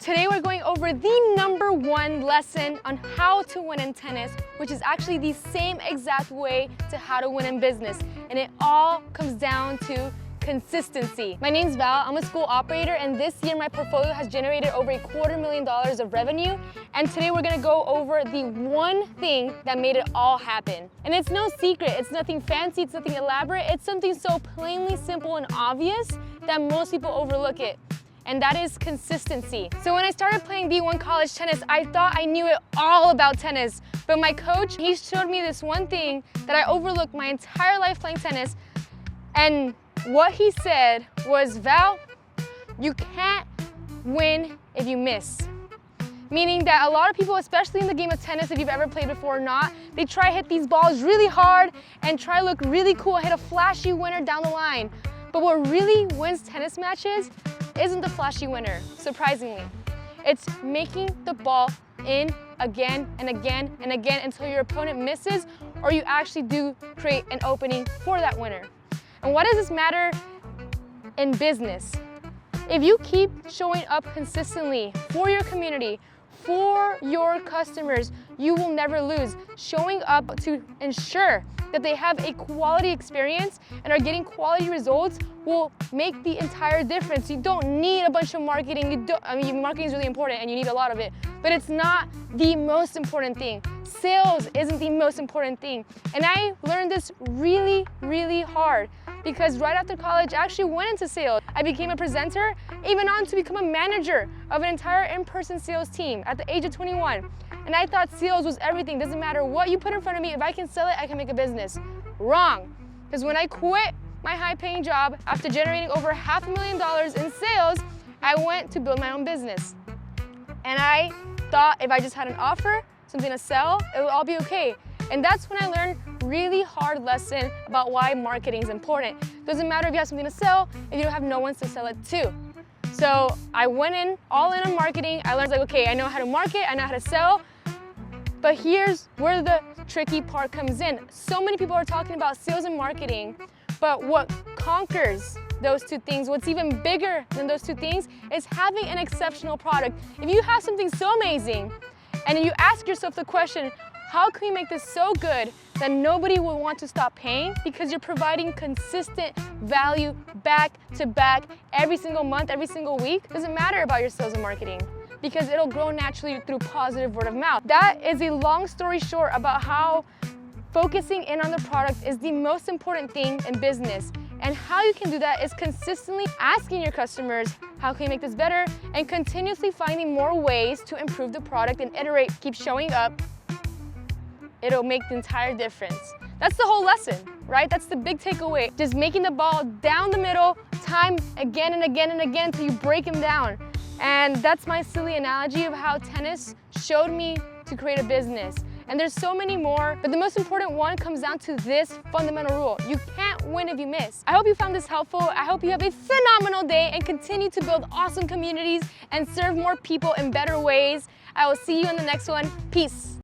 Today we're going over the #1 lesson on how to win in tennis, which is actually the same exact way to how to win in business. And it all comes down to consistency. My name's Val, I'm a school operator, and this year my portfolio has generated over $250,000 of revenue. And today we're gonna go over the one thing that made it all happen. And it's no secret, it's nothing fancy, it's nothing elaborate, it's something so plainly simple and obvious that most people overlook it. And that is consistency. So when I started playing D1 college tennis, I thought I knew it all about tennis. But my coach, he showed me this one thing that I overlooked my entire life playing tennis. And what he said was, Val, you can't win if you miss. Meaning that a lot of people, especially in the game of tennis, if you've ever played before or not, they try to hit these balls really hard and try to look really cool, hit a flashy winner down the line. But what really wins tennis matches isn't the flashy winner, surprisingly. It's making the ball in again and again and again until your opponent misses or you actually do create an opening for that winner. And why does this matter in business? If you keep showing up consistently for your community, for your customers, you will never lose. Showing up to ensure that they have a quality experience and are getting quality results will make the entire difference. You don't need a bunch of marketing. Marketing is really important and you need a lot of it, but it's not the most important thing. Sales isn't the most important thing. And I learned this really, really hard because right after college, I actually went into sales. I became a presenter, even on to become a manager of an entire in-person sales team at the age of 21. And I thought sales was everything. Doesn't matter what you put in front of me, if I can sell it, I can make a business. Wrong. Because when I quit my high-paying job after generating over $500,000 in sales, I went to build my own business. And I thought if I just had an offer, something to sell, it would all be okay. And that's when I learned really hard lesson about why marketing is important. Doesn't matter if you have something to sell, if you don't have no one to sell it to. So I went all in on marketing. I learned like, okay, I know how to market, I know how to sell, but here's where the tricky part comes in. So many people are talking about sales and marketing, but what conquers those two things, what's even bigger than those two things, is having an exceptional product. If you have something so amazing, and you ask yourself the question, how can we make this so good that nobody will want to stop paying because you're providing consistent value back to back every single month, every single week? Doesn't matter about your sales and marketing because it'll grow naturally through positive word of mouth. That is a long story short about how focusing in on the product is the most important thing in business. And how you can do that is consistently asking your customers, how can you make this better? And continuously finding more ways to improve the product and iterate, keep showing up. It'll make the entire difference. That's the whole lesson, right? That's the big takeaway. Just making the ball down the middle, time again and again and again until you break him down. And that's my silly analogy of how tennis showed me to create a business. And there's so many more, but the most important one comes down to this fundamental rule. You can't win if you miss. I hope you found this helpful. I hope you have a phenomenal day and continue to build awesome communities and serve more people in better ways. I will see you in the next one. Peace.